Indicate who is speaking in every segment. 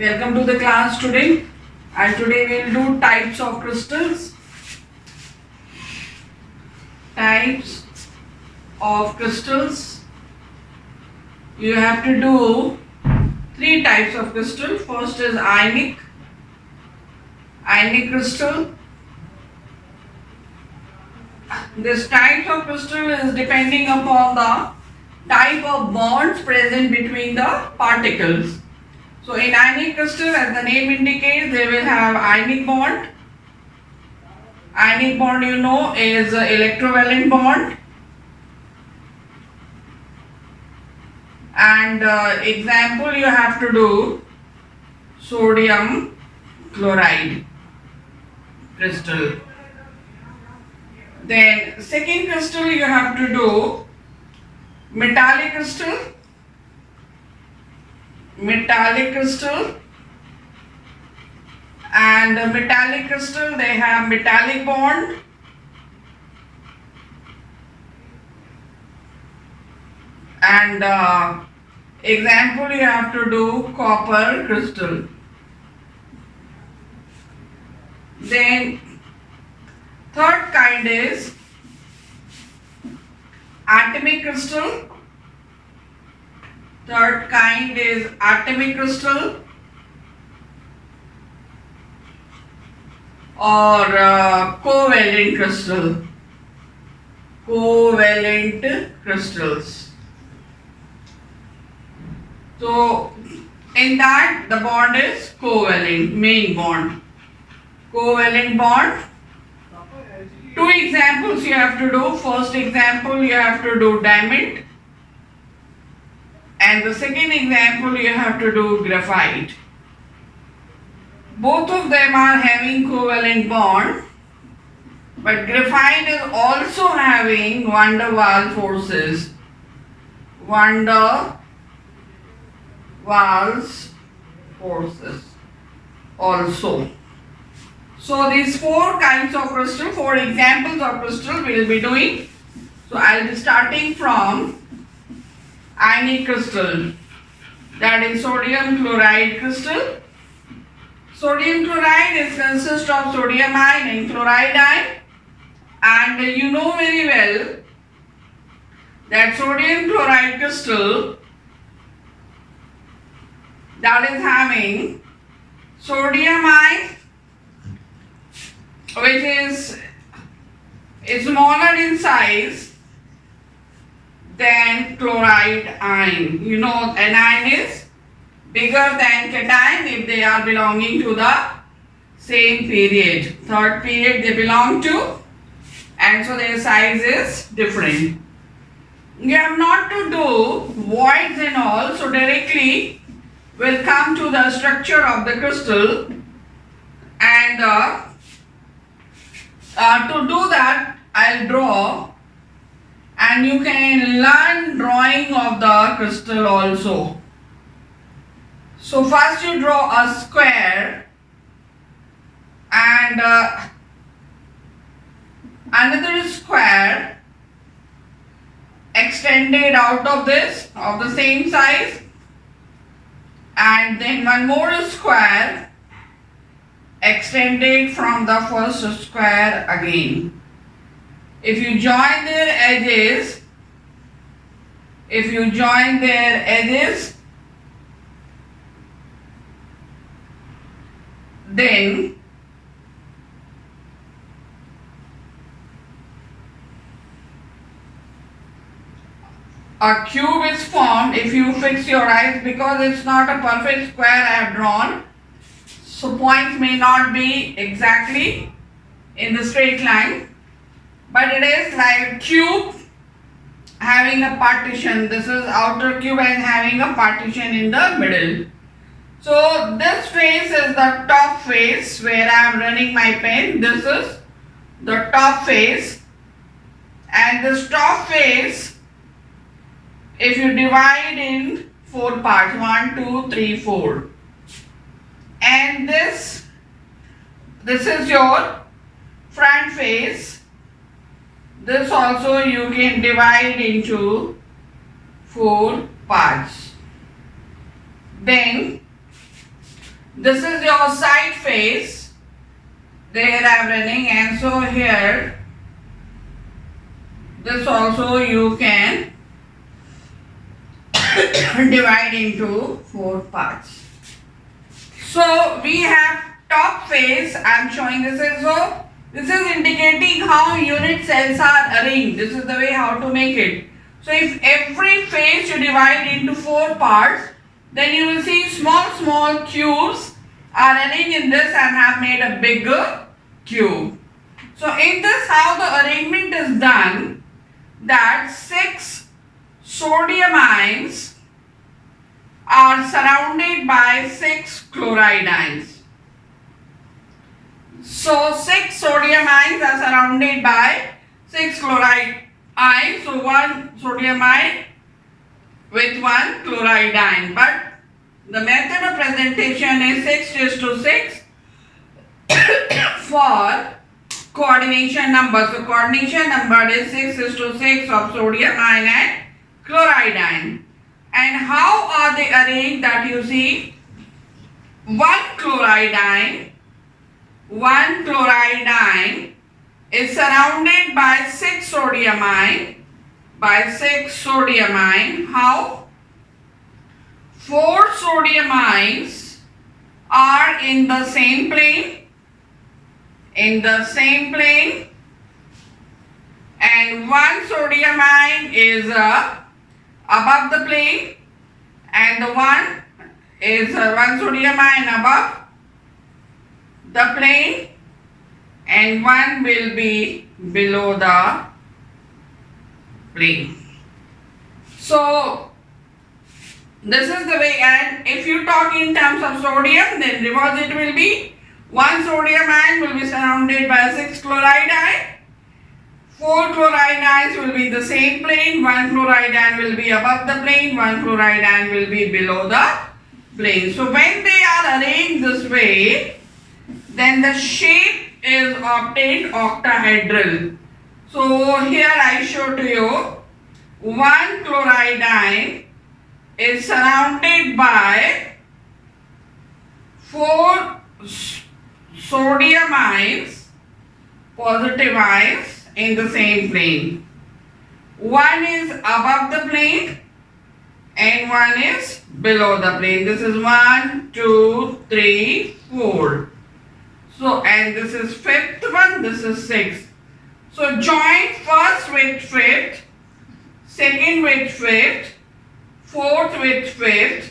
Speaker 1: Welcome to the class today, and today we will do types of crystals. Types of crystals. You have to do three types of crystal. First is ionic crystal. This type of crystal is depending upon the type of bonds present between the particles. So in ionic crystal, as the name indicates, they will have ionic bond. Ionic bond, you know, is an electrovalent bond. And example you have to do sodium chloride crystal. Then second crystal you have to do metallic crystal. And metallic crystal, they have metallic bond. And example you have to do copper crystal. Then third kind is atomic crystal. Third kind is atomic crystal or covalent crystal. Covalent crystals. So in that the bond is covalent, main bond. Covalent bond. Two examples you have to do. First example you have to do diamond. And the second example you have to do graphite. Both of them are having covalent bond, but graphite is also having van der Waals forces. Van der Waals forces also. So these four kinds of crystal, four examples of crystal we will be doing. So I will be starting from ionic crystal, that is sodium chloride crystal. Sodium chloride is consists of sodium ion and chloride ion, and you know very well that sodium chloride crystal that is having sodium ion which is smaller in size than chloride ion. You know, an ion is bigger than cation if they are belonging to the same period. Third period they belong to, and so their size is different. You have not to do voids and all, so directly we'll come to the structure of the crystal, and to do that I'll draw. And you can learn drawing of the crystal also. So first you draw a square and another square extended out of this of the same size, and then one more square extended from the first square again. If you join their edges, then a cube is formed. If you fix your eyes, because it's not a perfect square I have drawn, so points may not be exactly in the straight line. But it is like a cube having a partition. This is outer cube and having a partition in the middle. So this face is the top face where I am running my pen. This is the top face. And this top face, if you divide in four parts, 1, 2, 3, 4. And this is your front face. This also you can divide into 4 parts. Then This is your side face. There I am running, and so here this also you can divide into 4 parts. So we have top face. I am showing this is so. This is indicating how unit cells are arranged. This is the way how to make it. So if every face you divide into 4 parts, then you will see small cubes are arranged in this and have made a bigger cube. So in this how the arrangement is done, that 6 sodium ions are surrounded by 6 chloride ions. So 6 sodium ions are surrounded by 6 chloride ions. So 1 sodium ion with 1 chloride ion. But the method of presentation is 6:6 for coordination number. So coordination number is 6:6 of sodium ion and chloride ion. And how are they arranged? That you see, 1 chloride ion is surrounded by 6 sodium ion. How? 4 sodium ions are in the same plane. And 1 sodium ion is above the plane, and the one is 1 sodium ion above the plane, and 1 will be below the plane. So this is the way. And if you talk in terms of sodium, then reverse it will be 1 sodium ion will be surrounded by 6 chloride ion. 4 chloride ions will be the same plane. 1 chloride ion will be above the plane. 1 chloride ion will be below the plane. So when they are arranged this way, then the shape is obtained octahedral. So here I show to you 1 chloride ion is surrounded by 4 sodium ions, positive ions in the same plane. 1 is above the plane and 1 is below the plane. This is 1, 2, 3, 4. So, and this is 5th one, this is 6th. So join first with 5th, second with 5th, 4th with 5th,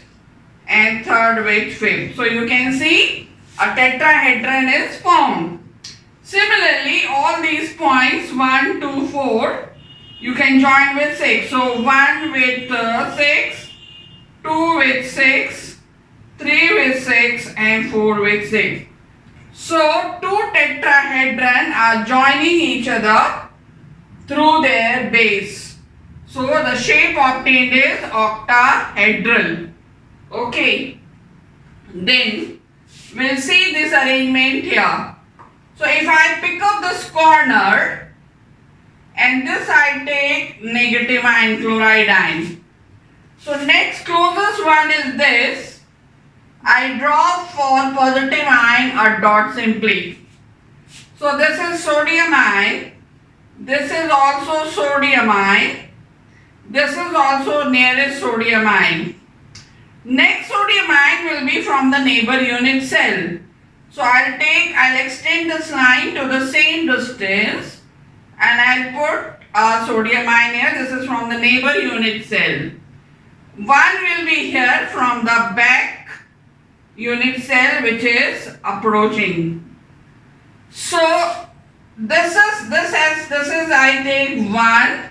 Speaker 1: and 3rd with 5th. So you can see a tetrahedron is formed. Similarly, all these points 1, 2, 4 you can join with 6. So 1 with 6, 2 with 6, 3 with 6, and 4 with 6. So 2 tetrahedron are joining each other through their base. So the shape obtained is octahedral. Okay. Then we'll see this arrangement here. So if I pick up this corner and this I take negative ion, chloride ion. So next closest one is this. I draw for positive ion a dot simply. So this is sodium ion. This is also sodium ion. This is also nearest sodium ion. Next sodium ion will be from the neighbor unit cell. So I'll extend this line to the same distance and I'll put a sodium ion here. This is from the neighbor unit cell. 1 will be here from the back unit cell which is approaching. So this is I take 1,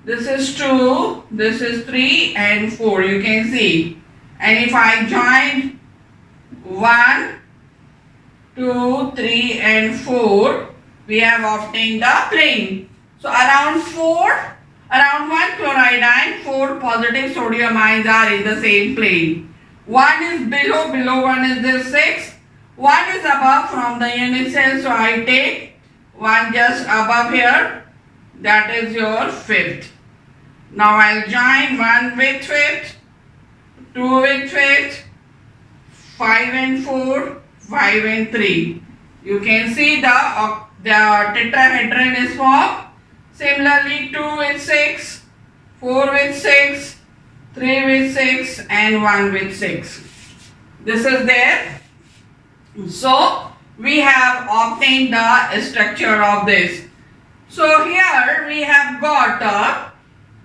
Speaker 1: this is 2, this is 3 and 4, you can see. And if I join 1, 2, 3 and 4, we have obtained the plane. So around 1 chloride ion, 4 positive sodium ions are in the same plane. 1 is below 1 is this 6, 1 is above from the unit cell, so I take 1 just above here, that is your 5th. Now I'll join 1 with 5th, 2 with 5th, 5 and 4, 5 and 3. You can see the tetrahedron is formed. Similarly 2 with 6, 4 with 6, 3 with 6 and 1 with 6. This is there. So we have obtained the structure of this. So here we have got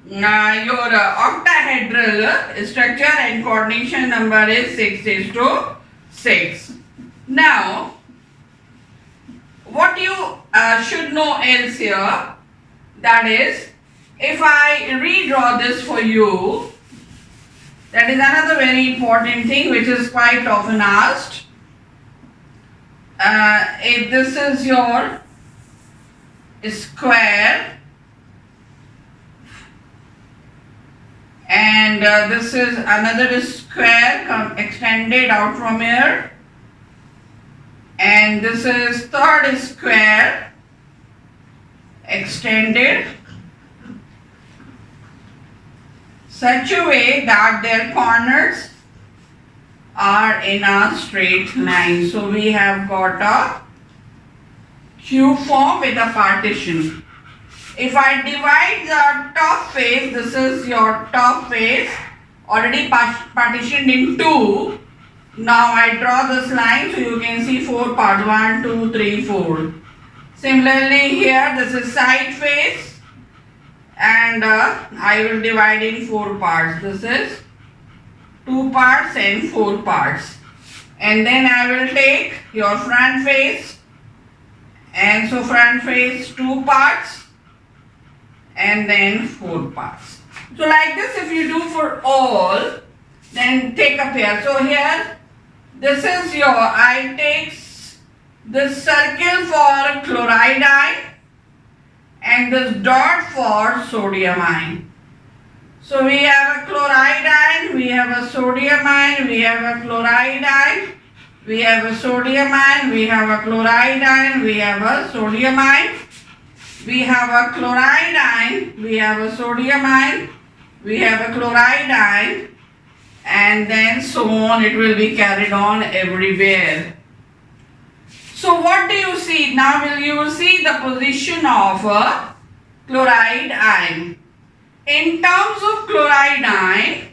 Speaker 1: your octahedral structure and coordination number is 6:6. Now what you should know else here, that is, if I redraw this for you, that is another very important thing which is quite often asked. If this is your square and this is another square extended out from here, and this is third square extended such a way that their corners are in a straight line. So we have got a cube form with a partition. If I divide the top face, this is your top face already partitioned in two. Now I draw this line so you can see 4 parts, 1, 2, 3, 4. Similarly here this is side face and I will divide in 4 parts. This is 2 parts and 4 parts. And then I will take your front face, and so front face 2 parts and then 4 parts. So like this if you do for all, then take up here. So here this is your, I take this circle for chloride ion and this dot for sodium ion. So we have a chloride ion, we have a sodium ion, we have a chloride ion, we have a sodium ion, we have a chloride ion, we have a sodium ion, we have a chloride ion, we have a sodium ion, we have a chloride ion, and then so on, it will be carried on everywhere. So what do you see? Now you will see the position of a chloride ion. In terms of chloride ion,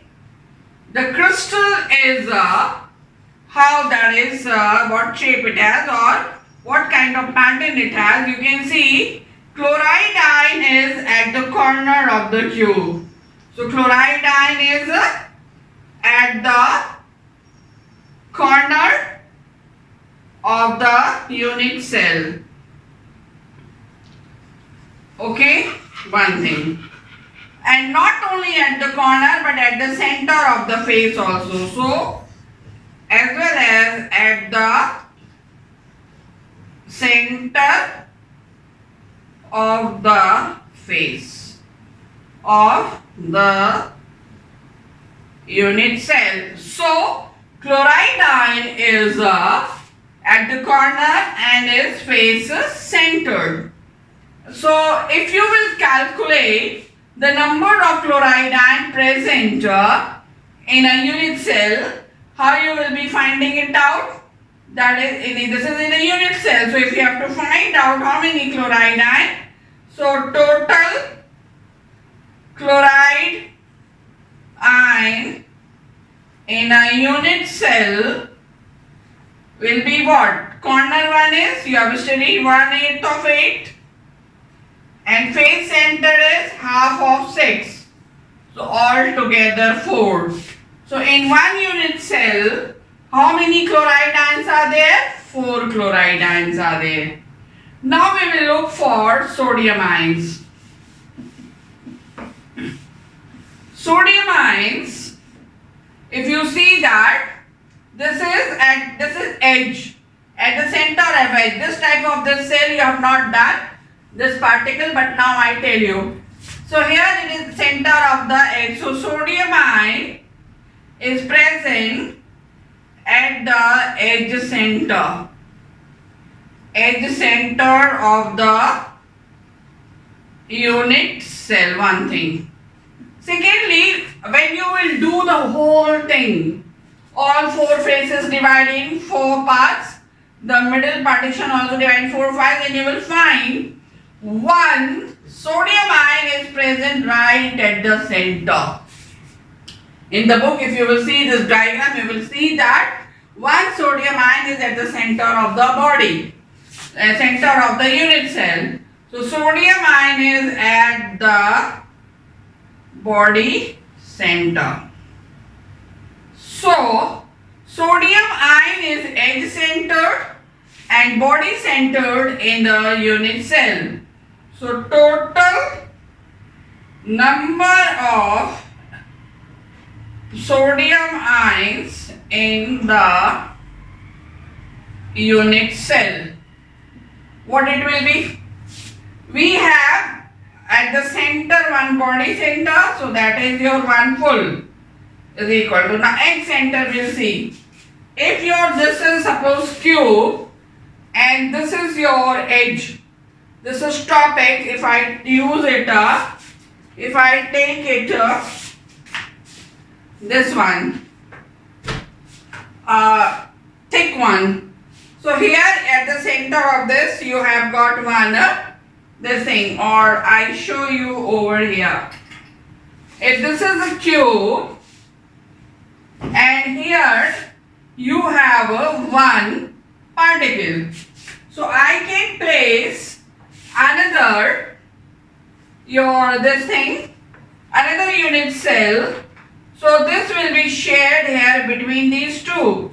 Speaker 1: the crystal is how that is, what shape it has or what kind of pattern it has. You can see chloride ion is at the corner of the cube. So chloride ion is at the corner of the unit cell. Okay, one thing. And not only at the corner but at the center of the face also. So as well as at the center of the face of the unit cell. So chloride ion is at the corner and its face is centered. So if you will calculate the number of chloride ion present in a unit cell, how you will be finding it out? That is, this is in a unit cell. So if you have to find out how many chloride ion, so total chloride ion in a unit cell will be what? Corner one is, you have studied 1/8 of 8 and face center is half of 6. So all together 4. So in one unit cell, how many chloride ions are there? 4 chloride ions are there. Now we will look for sodium ions. Sodium ions, if you see that this is edge, at the center of edge, this type of this cell you have not done this particle, but now I tell you. So here it is center of the edge. So sodium ion is present at the edge center of the unit cell, one thing. Secondly, when you will do the whole thing, All four faces divide in four parts. The middle partition also divide in four parts, and you will find one sodium ion is present right at the center. In the book, if you will see this diagram, you will see that one sodium ion is at the center of the body, center of the unit cell. So sodium ion is at the body center. So sodium ion is edge centered and body centered in the unit cell. So total number of sodium ions in the unit cell, what it will be? We have at the center one body center, so that is your one full is equal to, now edge center we'll see. If this is suppose cube and this is your edge, this is top edge, if I use it, if I take it, this one, thick one. So here at the center of this you have got one, this thing, or I show you over here. If this is a cube and here you have one particle, so I can place another another unit cell. So this will be shared here between these two,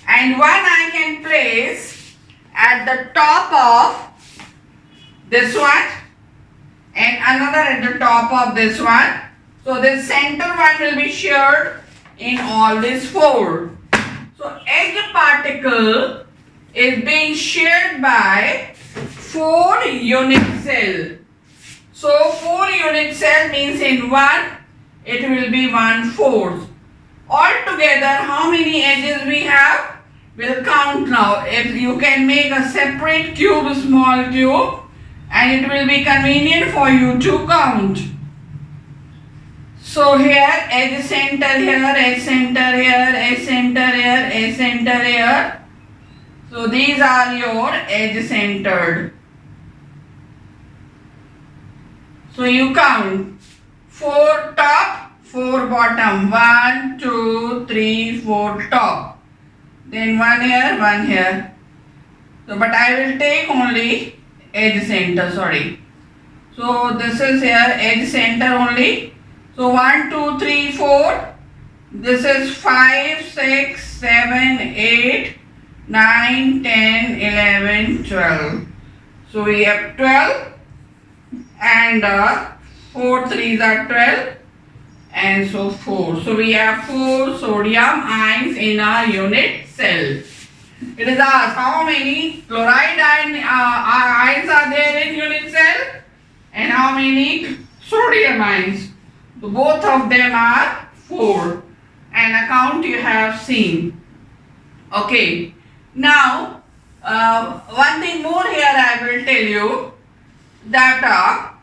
Speaker 1: and one I can place at the top of this one and another at the top of this one. So this center one will be shared in all these four. So edge particle is being shared by 4 unit cell. So 4 unit cell means in one it will be 1/4. Altogether how many edges we have? We'll count now. If you can make a separate cube, small cube, and it will be convenient for you to count. So here edge center here, edge center here, edge center here, edge center here. So these are your edge centered. So you count 4 top, 4 bottom, 1, 2, 3, 4 top. Then one here, one here. So, but I will take only edge center, sorry. So this is here edge center only. So 1, 2, 3, 4. This is 5, 6, 7, 8, 9, 10, 11, 12. So we have 12 and 4 3s are 12 and so 4. So we have 4 sodium ions in our unit cell. It is asked how many chloride ions are there in unit cell and how many sodium ions. So both of them are 4, and account you have seen. Okay. Now one thing more here I will tell you, that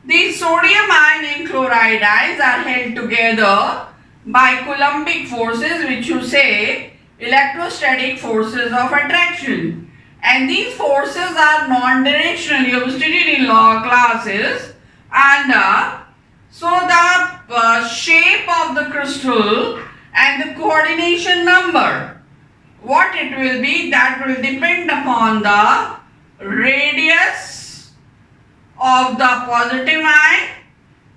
Speaker 1: these sodium ion and chloride ions are held together by Coulombic forces, which you say electrostatic forces of attraction, and these forces are non-directional. You have studied in law classes, and so the shape of the crystal and the coordination number, what it will be, that will depend upon the radius of the positive ion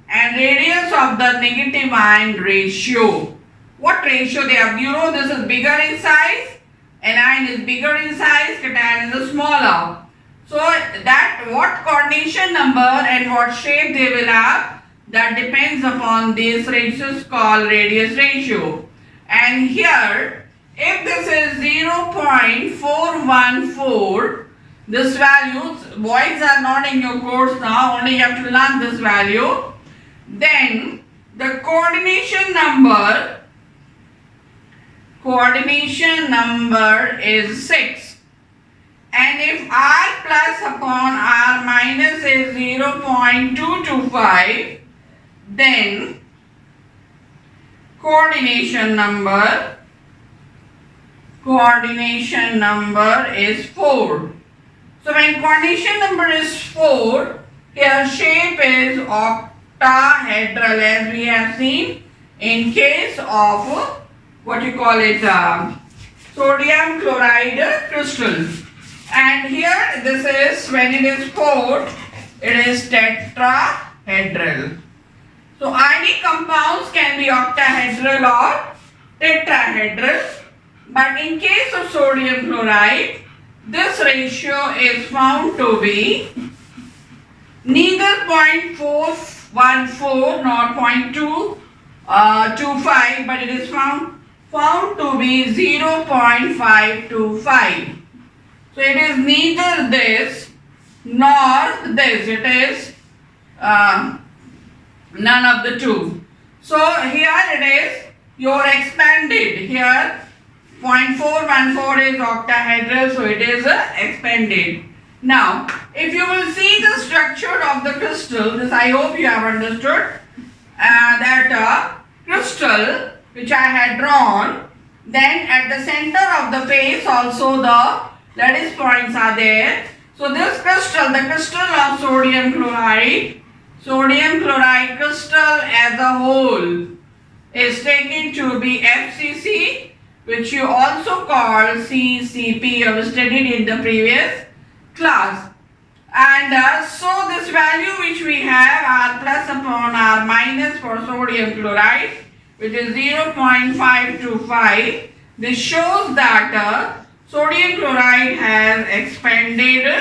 Speaker 1: and radius of the negative ion ratio. What ratio they have? You know this is bigger in size, anion is bigger in size, cation is smaller. So that what coordination number and what shape they will have, that depends upon this ratio called radius ratio. And here, if this is 0.414, this value, boys are not in your course now, only you have to learn this value, then the coordination number is 6. And if R plus upon R minus is 0.225, then coordination number coordination number is 4. So when coordination number is 4, here shape is octahedral as we have seen in case of what you call it sodium chloride crystal. And here this is when it is 4, it is tetrahedral. So ionic compounds can be octahedral or tetrahedral, but in case of sodium chloride, this ratio is found to be neither 0.414 nor 0.225, but it is found to be 0.525. So it is neither this nor this, it is none of the two. So here it is your expanded, here 0.414 is octahedral, so it is expanded. Now if you will see the structure of the crystal, this I hope you have understood, that crystal which I had drawn, then at the center of the face also the lattice points are there. So this crystal, the crystal of sodium chloride crystal as a whole is taken to be FCC, which you also call CCP, you have studied in the previous class. And so this value which we have, R plus upon R minus for sodium chloride, which is 0.525, this shows that sodium chloride has expanded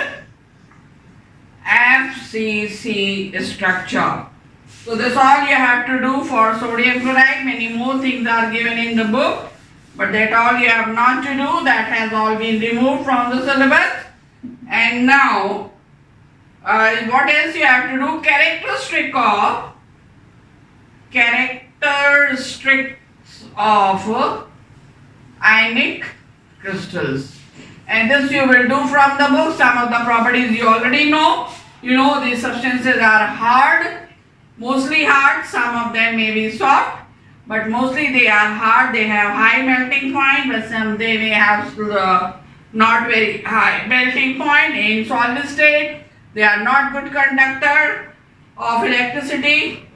Speaker 1: FCC structure. So this all you have to do for sodium chloride. Many more things are given in the book, but that all you have not to do, that has all been removed from the syllabus. And now what else you have to do? Characteristics of ionic crystals. And this you will do from the book. Some of the properties you already know. You know these substances are hard, mostly hard. Some of them may be soft, but mostly they are hard. They have high melting point, but some they may have not very high melting point. In solid state, they are not good conductor of electricity,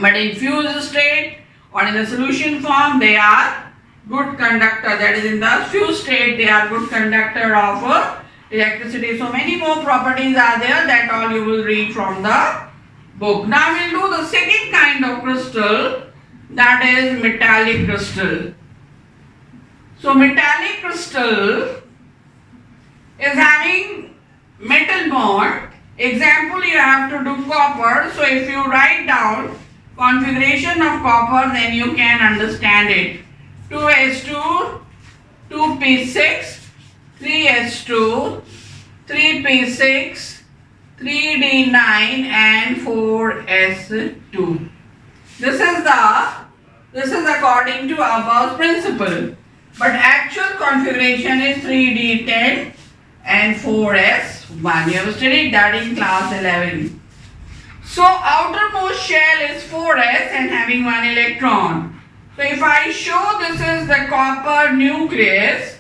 Speaker 1: but in fused state or in the solution form, they are good conductor. That is, in the fused state, they are good conductor of electricity. So many more properties are there, that all you will read from the book. Now we will do the second kind of crystal, that is metallic crystal. So metallic crystal is having metal bond. Example, you have to do copper. So if you write down configuration of copper, then you can understand it. 2s2, 2p6, 3s2, 3p6, 3d9 and 4s2. This is according to above principle, but actual configuration is 3d10 and 4s1. You have studied that in class 11. So outermost shell is 4s and having one electron. So if I show this is the copper nucleus,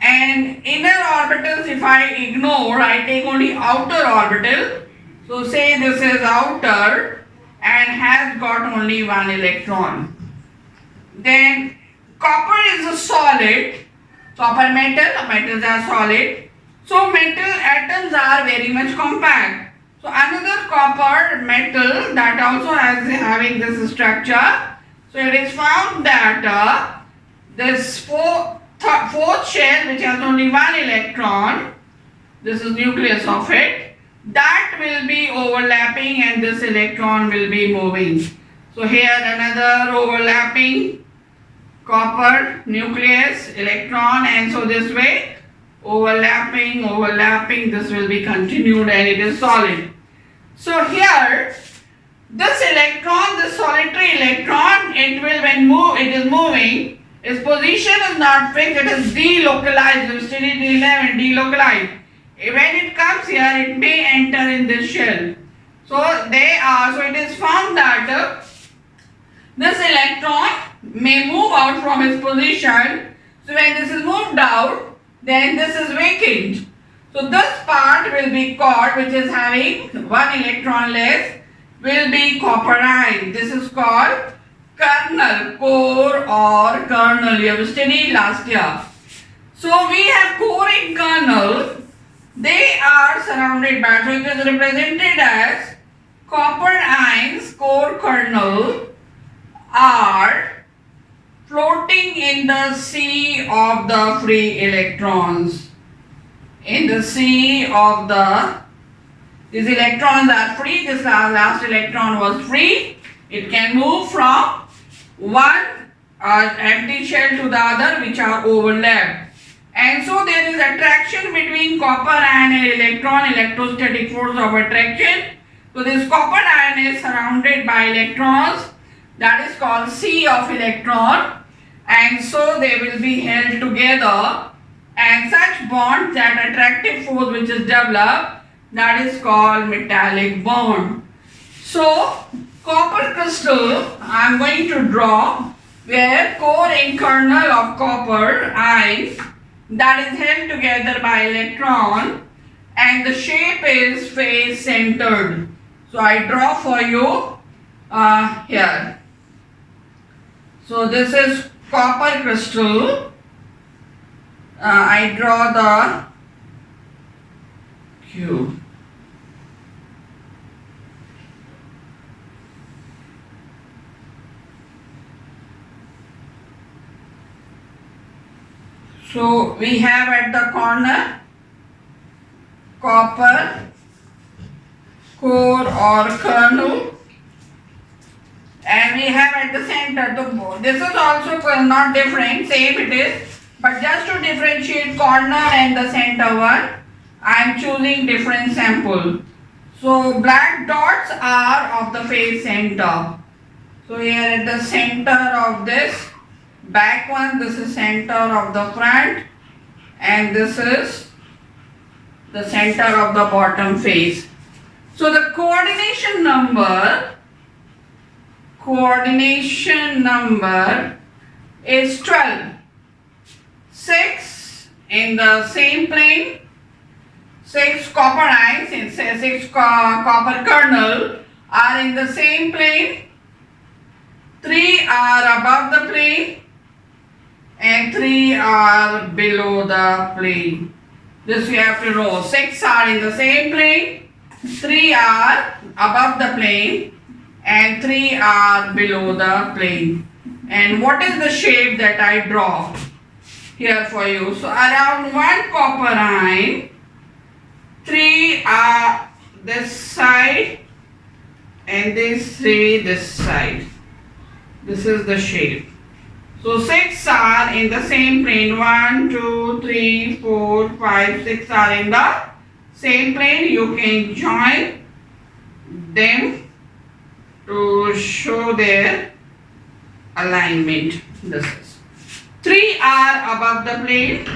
Speaker 1: and inner orbitals if I ignore, I take only outer orbital. So say this is outer and has got only one electron. Then copper is a solid, copper metals are solid. So metal atoms are very much compact. So another copper metal that also has having this structure. So it is found that this fourth shell, which has only one electron, this is nucleus of it, that will be overlapping and this electron will be moving. So here another overlapping copper nucleus electron, and so this way overlapping, this will be continued and it is solid. So here this electron, this solitary electron, it will when it is moving, its position is not fixed, it is delocalized. You studied 11, delocalized. When it comes here, it may enter in this shell. So it is found that this electron may move out from its position. So So when this is moved out, then this is vacant. So this part will be called, which is having one electron less, will be copperite. This is called kernel, core or kernel. You have studied last year. So we have core and kernel. They are surrounded by, so it is represented as copper ions, core kernel, are floating in the sea of the free electrons. In the sea of these electrons are free. This last electron was free. It can move from one empty shell to the other, which are overlapped. And so there is attraction between copper ion and electron, electrostatic force of attraction. So this copper ion is surrounded by electrons, that is called sea of electron, and so they will be held together, and such bonds, that attractive force which is developed, that is called metallic bond. So copper crystal I am going to draw where core and kernel of copper ion, that is held together by electron, and the shape is face centered. So I draw for you here. So this is copper crystal. I draw the cube. So we have at the corner copper, core or kernel, and we have at the center the board. This is also not different, same it is, but just to differentiate corner and the center one, I am choosing different sample. So black dots are of the face center. So here at the center of this back one, this is center of the front, and this is the center of the bottom face. So the coordination number is 12. 6 in the same plane, 6 copper ions and 6 copper kernel are in the same plane, 3 are above the plane, and 3 are below the plane. This we have to know. 6 are in the same plane, 3 are above the plane, and 3 are below the plane. And what is the shape that I draw here for you? So around one copper ion, 3 are this side, and these 3 this side. This is the shape. So 6 are in the same plane. 1, 2, 3, 4, 5, 6 are in the same plane. You can join them to show their alignment. This is 3 are above the plane.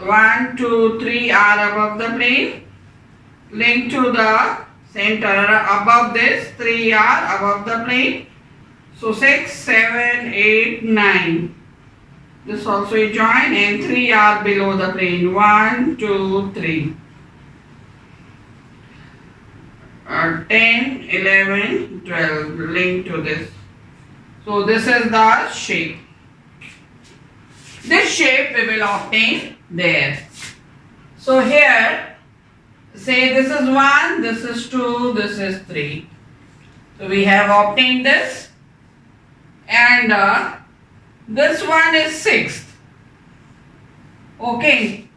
Speaker 1: 1, 2, 3 are above the plane. Linked to the center above this, 3 are above the plane. So 6, 7, 8, 9. This also you join, and 3 are below the plane. 1, 2, 3. 10, 11, 12 linked to this. So this is the shape. This shape we will obtain there. So here, say this is 1, this is 2, this is 3. So we have obtained this. And this one is 6th. Okay.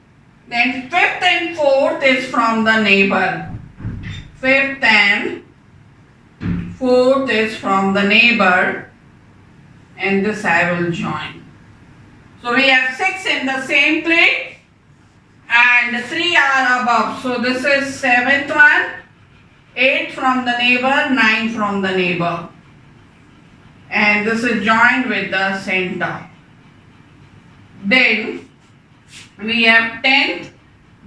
Speaker 1: Then 5th and 4th is from the neighbor. 5th and 4th is from the neighbor, and this I will join. So we have 6 in the same plane and 3 are above. So this is 7th one, 8 from the neighbor, 9 from the neighbor. And this is joined with the center. Then we have 10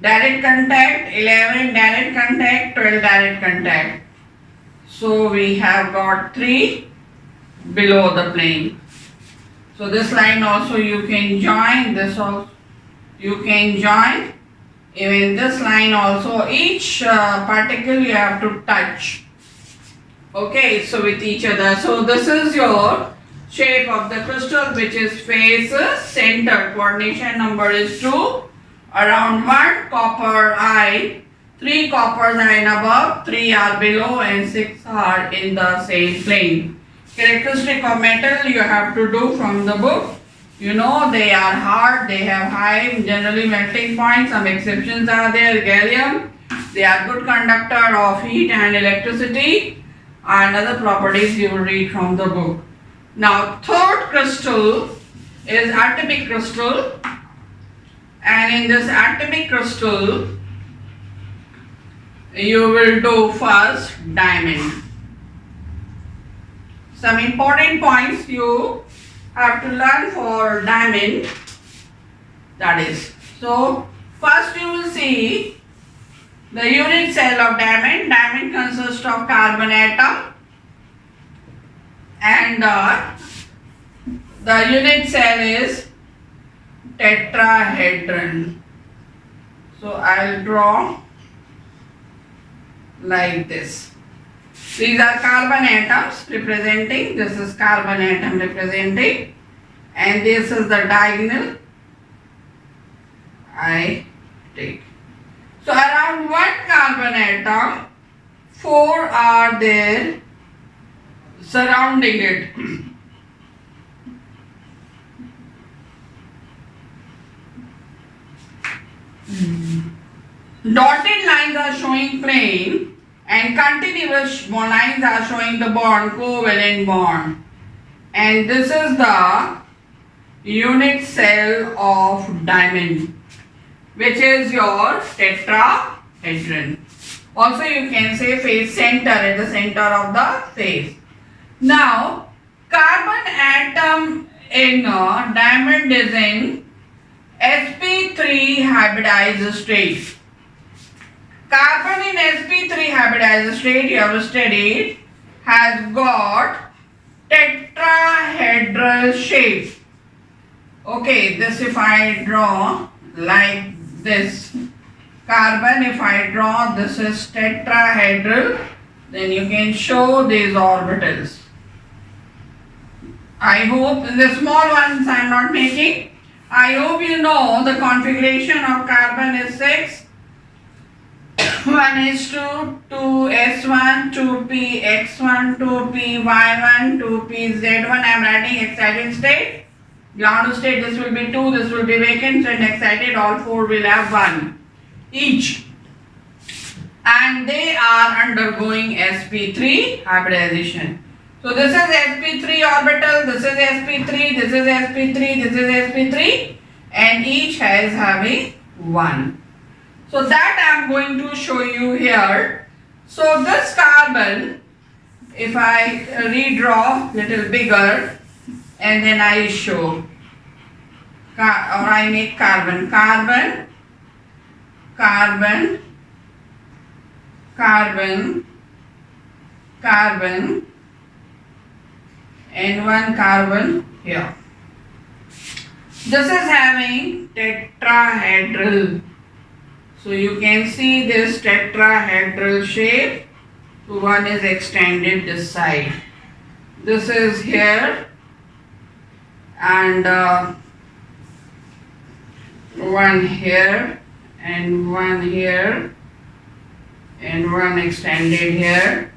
Speaker 1: direct contact, 11 direct contact, 12 direct contact. So we have got 3 below the plane. So this line also you can join, this also you can join, even this line also. Each particle you have to touch. Okay, so with each other. So this is your shape of the crystal, which is face center. Coordination number is 2. Around 1 copper eye, 3 coppers are in above, 3 are below, and 6 are in the same plane. Characteristic of metal you have to do from the book. You know they are hard, they have high generally melting point. Some exceptions are there. Gallium, they are good conductor of heat and electricity, and other properties you will read from the book. Now third crystal is atomic crystal. And in this atomic crystal, you will do first diamond. Some important points you have to learn for diamond. That is, so first you will see the unit cell of diamond. Diamond consists of carbon atom, and the unit cell is tetrahedron. So I'll draw like this. These are carbon atoms representing, this is carbon atom representing, and this is the diagonal I take. So around 1 carbon atom, 4 are there surrounding it. Dotted lines are showing plane, and continuous lines are showing the bond, covalent bond. And this is the unit cell of diamond, which is your tetrahedron. Also you can say face center, at the center of the face. Now carbon atom in a diamond is in sp3 hybridized state. Carbon in sp3 hybridized state, you have studied, has got tetrahedral shape. Okay, this if I draw like this, carbon if I draw, this is tetrahedral, then you can show these orbitals. I hope the small ones I am not making. I hope you know the configuration of carbon is 6. 1:2, 2s1, 2px1, 2py1, 2pz1. I am writing excited state. Ground state, this will be 2, this will be vacant, and excited, all 4 will have 1 each. And they are undergoing sp3 hybridization. So this is sp3 orbital, this is sp3, this is sp3, this is sp3, and each has having 1. So that I am going to show you here. So this carbon, if I redraw little bigger and then I show, or I make carbon, carbon, carbon, carbon, carbon, and 1 carbon here. This is having tetrahedral. So you can see this tetrahedral shape. So 1 is extended this side. This is here, and 1 here, and 1 here, and 1 extended here.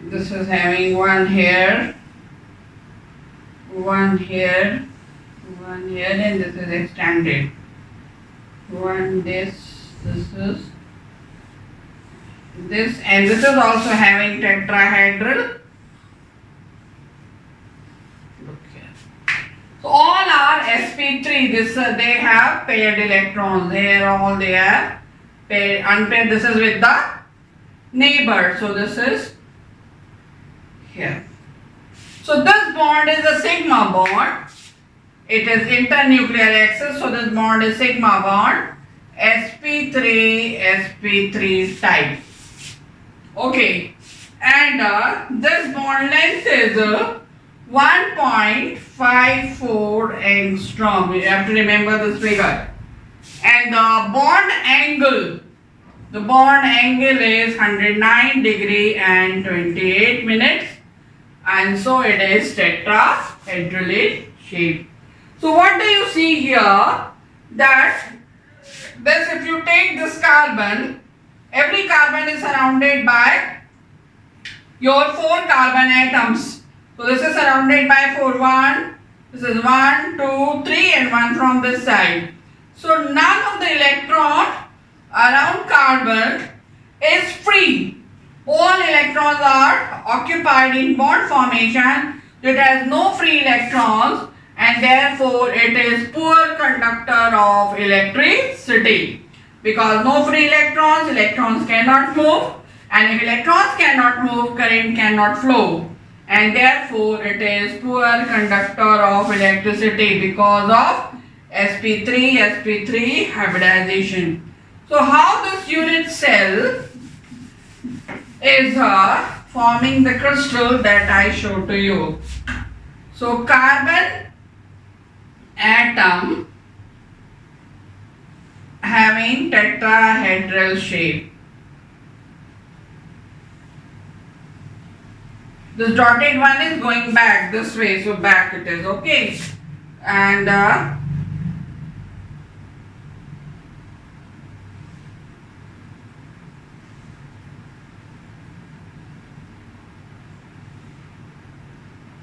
Speaker 1: This is having 1 here, 1 here, 1 here, and this is extended. 1 this is this, and this is also having tetrahedral. Look here. So all are sp3. This they have paired electrons. Here all they have paired, unpaired. This is with the neighbor. So this is here. So this bond is a sigma bond. It is internuclear axis, so this bond is sigma bond, sp3, sp3 type. Okay, and this bond length is 1.54 angstrom. You have to remember this figure. And the bond angle is 109 degree and 28 minutes, and so it is tetrahedral in shape. So what do you see here? That this, if you take this carbon, every carbon is surrounded by your 4 carbon atoms. So this is surrounded by 4. This is 1, 2, 3 and 1 from this side. So none of the electron around carbon is free. All electrons are occupied in bond formation. It has no free electrons, and therefore it is poor conductor of electricity. Because no free electrons, electrons cannot move, and if electrons cannot move, current cannot flow, and therefore it is poor conductor of electricity because of sp3 hybridization. So how this unit cell is forming the crystal that I showed to you. So carbon atom having tetrahedral shape. This dotted one is going back this way, so back it is, okay. And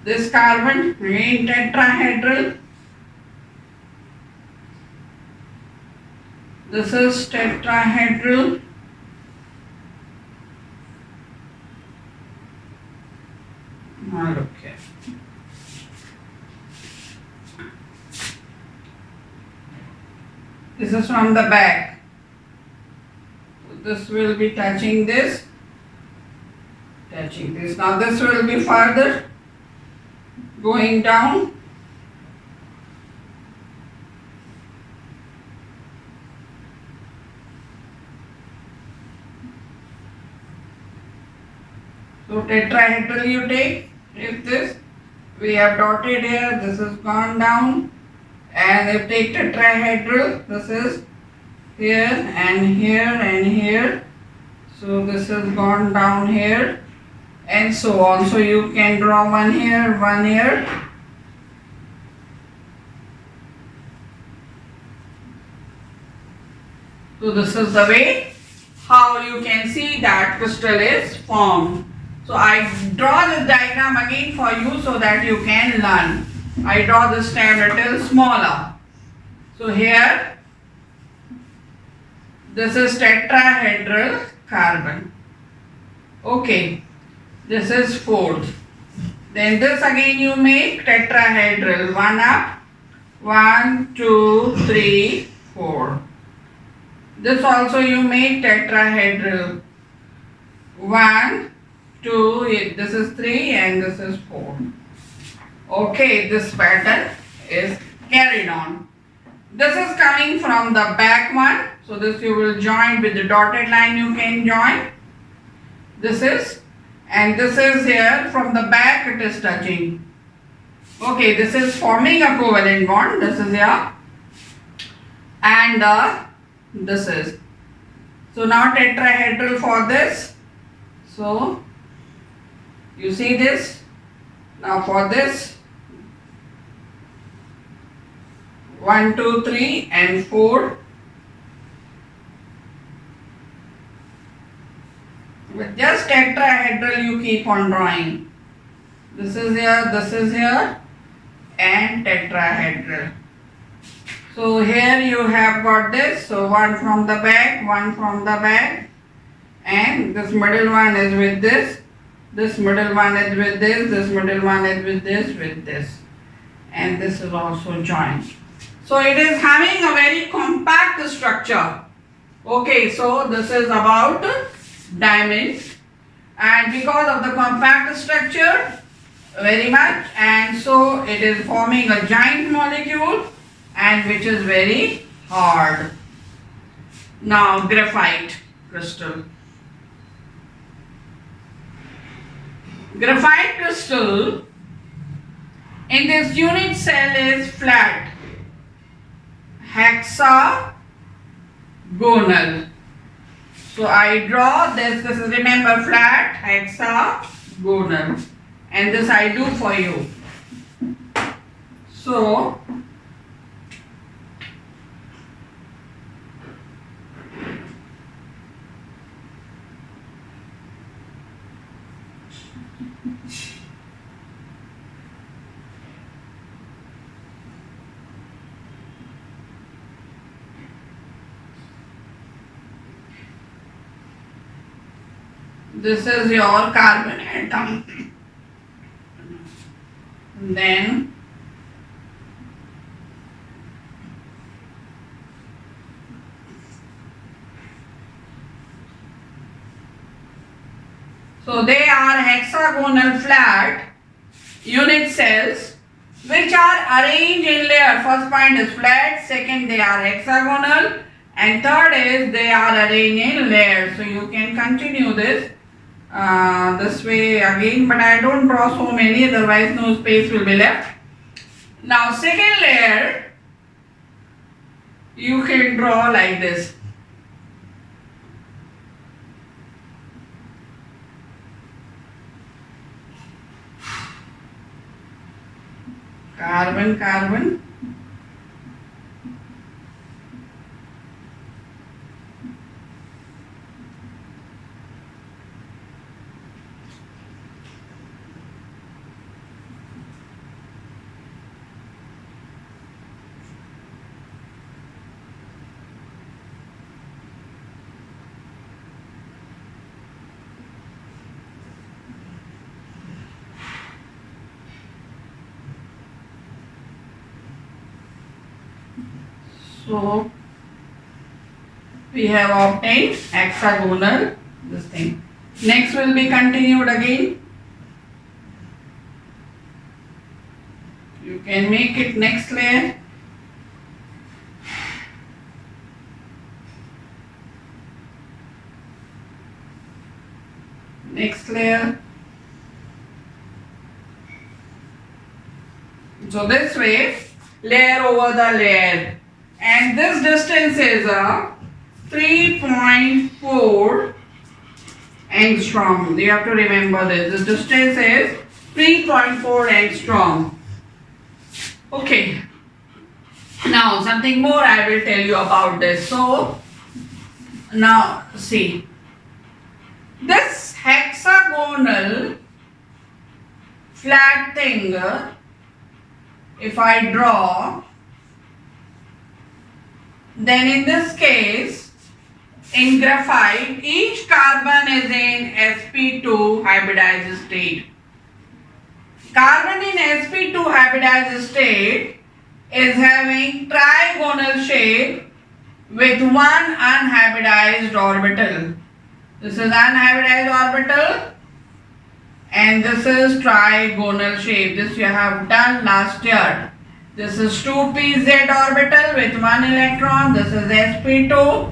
Speaker 1: this carbon again tetrahedral. This is tetrahedral. Now look here. This is from the back. This will be touching this, touching this. Now this will be further going down. So tetrahedral you take, if this, we have dotted here, this has gone down, and if take tetrahedral, this is here and here and here, so this has gone down here and so on. So you can draw one here, one here. So this is the way how you can see that crystal is formed. So I draw this diagram again for you so that you can learn. I draw this tab a little smaller. So here, this is tetrahedral carbon. Okay, this is 4th. Then this again you make tetrahedral, 1 up, 1, 2, 3, 4. This also you make tetrahedral, 1, 2, this is 3 and this is 4. Okay, this pattern is carried on. This is coming from the back one. So this you will join with the dotted line, you can join. This is, and this is here from the back it is touching. Okay, this is forming a covalent bond. This is here. And this is. So now tetrahedral for this. So you see this. Now for this, 1, 2, 3 and 4. With just tetrahedral you keep on drawing. This is here and tetrahedral. So here you have got this. So one from the back, one from the back, and this middle one is with this. This middle one is with this middle one is with this, and this is also joined. So it is having a very compact structure. Okay, so this is about diamond, and because of the compact structure very much, and so it is forming a giant molecule and which is very hard. Now graphite crystal. Graphite crystal in this unit cell is flat, hexagonal. So I draw this is remember flat, hexagonal, and this I do for you. So this is your carbon atom. Then so they are hexagonal flat unit cells which are arranged in layer. First point is flat, second they are hexagonal, and third is they are arranged in layers. So you can continue this way again, but I don't draw so many, otherwise no space will be left. Now second layer you can draw like this. Carbon, carbon. So we have obtained hexagonal this thing. Next will be continued again. You can make it next layer. Next layer. So this way, layer over the layer. And this distance is 3.4 angstrom. You have to remember this. This distance is 3.4 angstrom. Okay. Now something more I will tell you about this. So now see. This hexagonal flat thing, if I draw, then in this case, in graphite, each carbon is in sp2 hybridized state. Carbon in sp2 hybridized state is having trigonal shape with one unhybridized orbital. This is unhybridized orbital and this is trigonal shape. This you have done last year. This is 2pz orbital with one electron. This is sp2.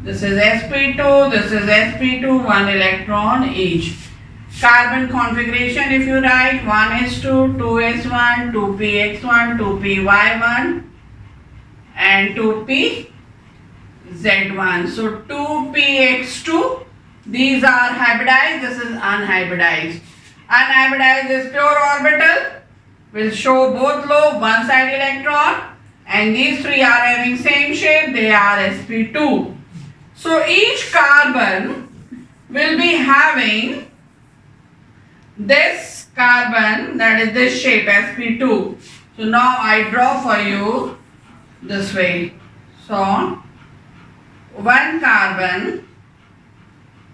Speaker 1: This is sp2. This is sp2. One electron each. Carbon configuration if you write 1s2, 2s1, 2px1, 2py1 and 2pz1. So 2px2. These are hybridized. This is unhybridized. Unhybridized is pure orbital. Will show both lobe, one side electron, and these three are having same shape, they are sp2. So each carbon will be having this carbon, that is this shape, sp2. So now I draw for you this way. So one carbon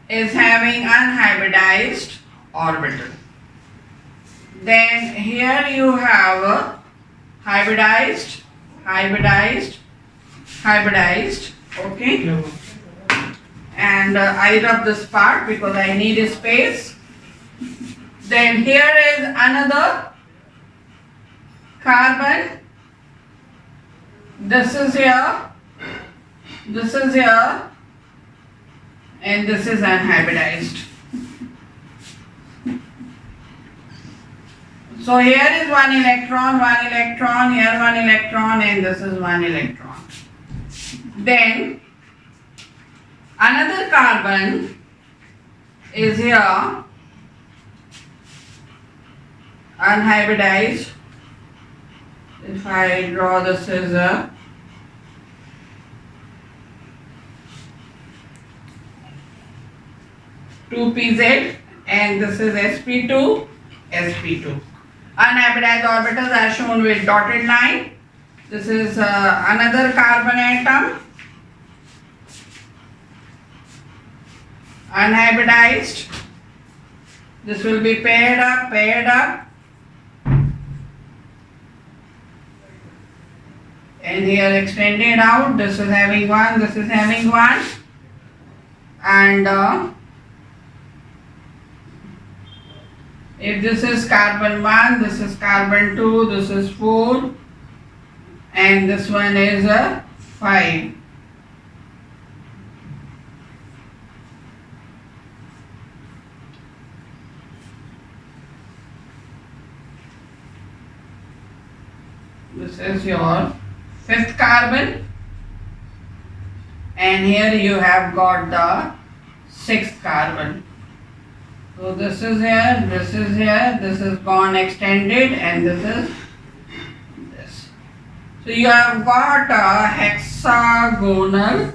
Speaker 1: is having unhybridized orbital. Then here you have a hybridized, okay. And I rub this part because I need a space. Then here is another carbon. This is here, and this is unhybridized. So here is one electron, here one electron, and this is one electron. Then another carbon is here, unhybridized. If I draw the scissor, two PZ, and this is sp2, sp2. Unhybridized orbitals are shown with dotted line. This is another carbon atom, unhybridized. This will be paired up. And here extended out. This is having one, this is having one. And if this is carbon 1, this is carbon 2, this is 4, and this one is 5. This is your 5th carbon, and here you have got the 6th carbon. So this is here, this is here, this is gone extended, and this is this. So you have got a hexagonal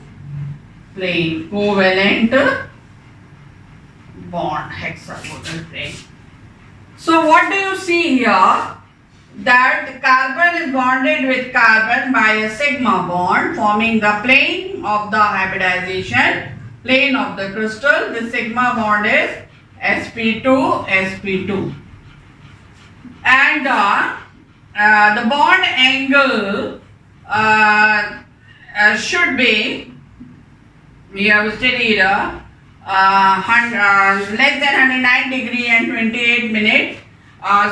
Speaker 1: plane, covalent bond, hexagonal plane. So what do you see here? That carbon is bonded with carbon by a sigma bond, forming the plane of the hybridization, plane of the crystal. The sigma bond is sp2, sp2. And the bond angle should be, we have studied less than 109 degree and 28 minutes.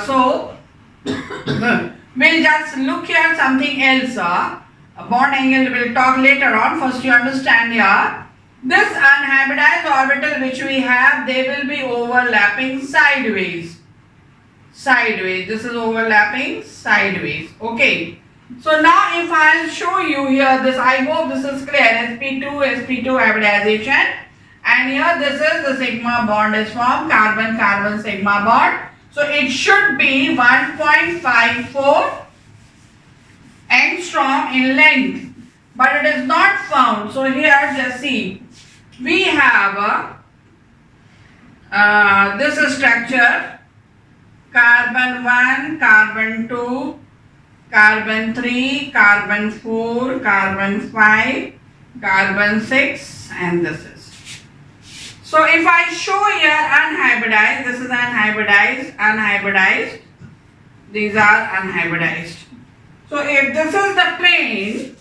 Speaker 1: So we'll just look here something else. Bond angle we'll talk later on. First you understand here, this unhybridized orbital which we have, they will be overlapping sideways. This is overlapping sideways. Okay. So now if I'll show you here this, I hope this is clear, sp2 hybridization, and here this is the sigma bond is formed, carbon sigma bond. So it should be 1.54 angstrom in length, but it is not found. So here just see, we have this structure, carbon 1, carbon 2, carbon 3, carbon 4, carbon 5, carbon 6, and this is. So if I show here unhybridized, this is unhybridized, these are unhybridized. So if this is the plane,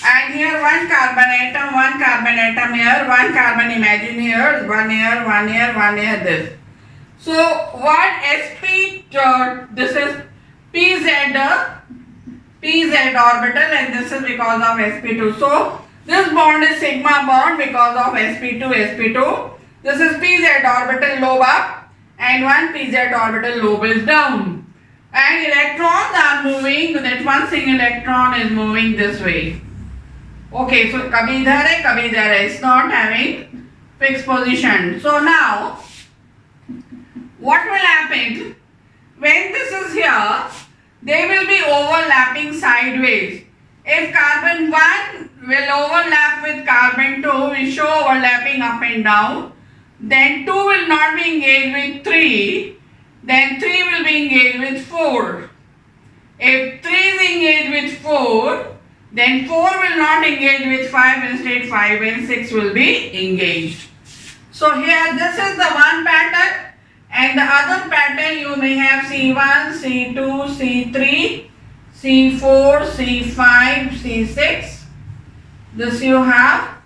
Speaker 1: and here one carbon atom here, one carbon imagine here, one here, this. So what sp, this is pz orbital, and this is because of sp2. So this bond is sigma bond because of sp2. This is pz orbital lobe up, and one pz orbital lobe is down. And electrons are moving, that one single electron is moving this way. Okay, so kabhi idhar hai, it's not having fixed position. So now, what will happen? When this is here, they will be overlapping sideways. If carbon 1 will overlap with carbon 2, we show overlapping up and down. Then 2 will not be engaged with 3. Then 3 will be engaged with 4. If 3 is engaged with 4, then 4 will not engage with 5. Instead 5 and 6 will be engaged. So here this is the one pattern, and the other pattern you may have C1, C2, C3, C4, C5, C6. This you have.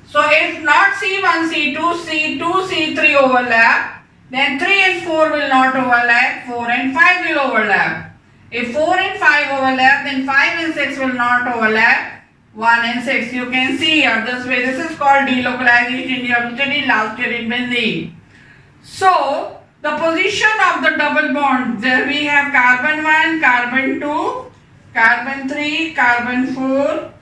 Speaker 1: So if not C1, C2, C2, C3 overlap, then 3 and 4 will not overlap, 4 and 5 will overlap. If 4 and 5 overlap, then 5 and 6 will not overlap, 1 and 6. You can see here this way. This is called delocalization. You have studied last year in benzene. So the position of the double bond, there we have carbon 1, carbon 2, carbon 3, carbon 4,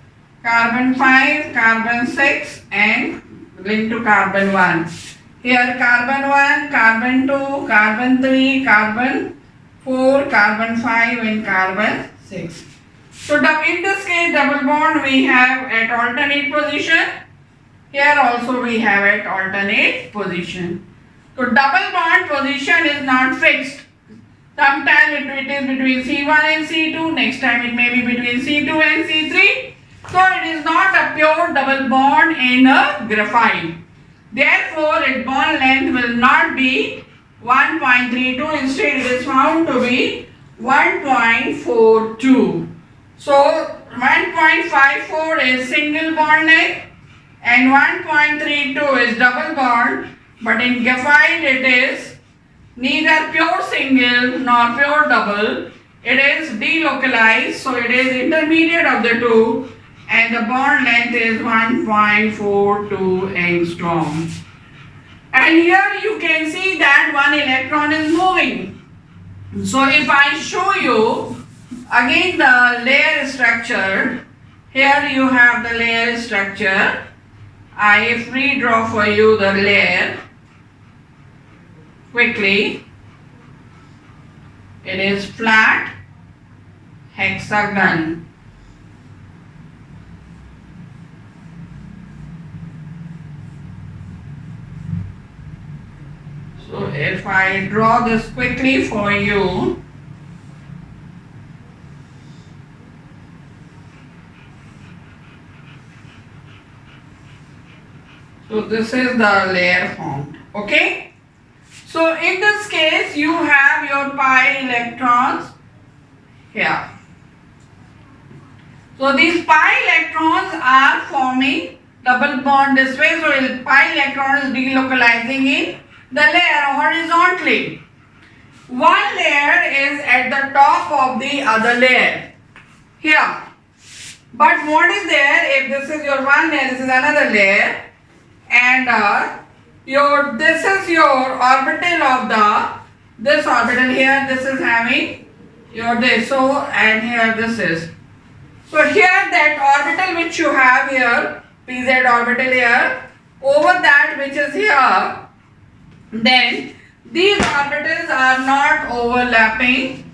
Speaker 1: carbon 5, carbon 6 and linked to carbon 1. Here carbon 1, carbon 2, carbon 3, carbon 4, carbon 5 and carbon 6. So in this case double bond we have at alternate position. Here also we have at alternate position. So double bond position is not fixed. Sometimes it is between C1 and C2, next time it may be between C2 and C3. So it is not a pure double bond in a graphite. Therefore its bond length will not be 1.32, instead it is found to be 1.42. So 1.54 is single bond length and 1.32 is double bond. But in graphite it is neither pure single nor pure double. It is delocalized, so it is intermediate of the two and the bond length is 1.42 angstrom. And here you can see that one electron is moving. So if I show you again the layer structure, here you have the layer structure. I redraw for you the layer quickly. It is flat hexagon. So if I draw this quickly for you, so this is the layer formed. Okay. So in this case you have your pi electrons here. So these pi electrons are forming double bond this way. So pi electron is delocalizing in the layer horizontally. One layer is at the top of the other layer here. But what is there, if this is your one layer, this is another layer, and this is your orbital of this orbital here, this is having your this, so and here this is. So here that orbital which you have here, pz orbital here, over that which is here, then these orbitals are not overlapping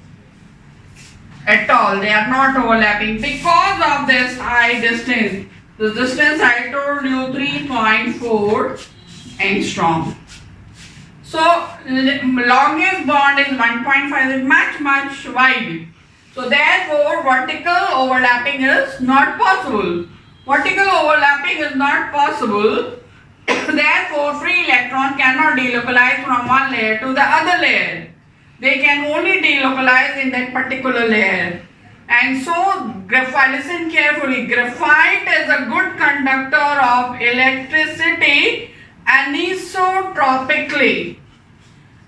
Speaker 1: at all. They are not overlapping because of this high distance. The distance I told you 3.4 angstrom. So longest bond is 1.5, is much wide. So therefore vertical overlapping is not possible. Vertical overlapping is not possible. Therefore free electron cannot delocalize from one layer to the other layer. They can only delocalize in that particular layer. And so graphite, listen carefully, graphite is a good conductor of electricity anisotropically.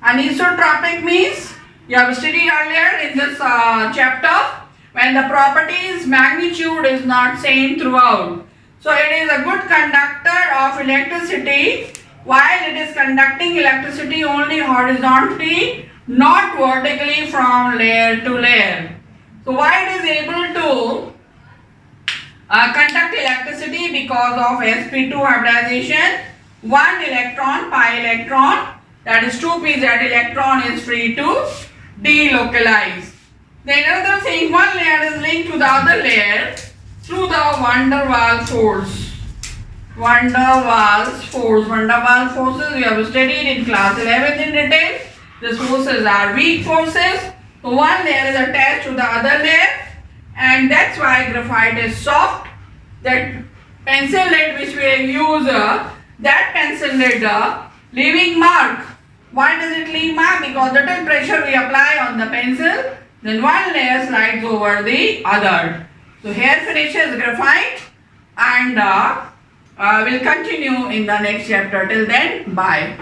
Speaker 1: Anisotropic means, you have studied earlier in this chapter, when the properties magnitude is not same throughout. So it is a good conductor of electricity while it is conducting electricity only horizontally, not vertically from layer to layer. So why it is able to conduct electricity? Because of sp2 hybridization. One electron, pi electron, that is 2pz electron is free to delocalize. Then another thing, one layer is linked to the other layer through the van der Waals force. Van der Waals force. Van der Waals forces we have studied in class 11 in detail. These forces are weak forces. So one layer is attached to the other layer, and that's why graphite is soft. That pencil lead which we use, that pencil lead leaving mark. Why does it leave mark? Because the pressure we apply on the pencil, then one layer slides over the other. So here finishes graphite, and we'll continue in the next chapter. Till then, bye.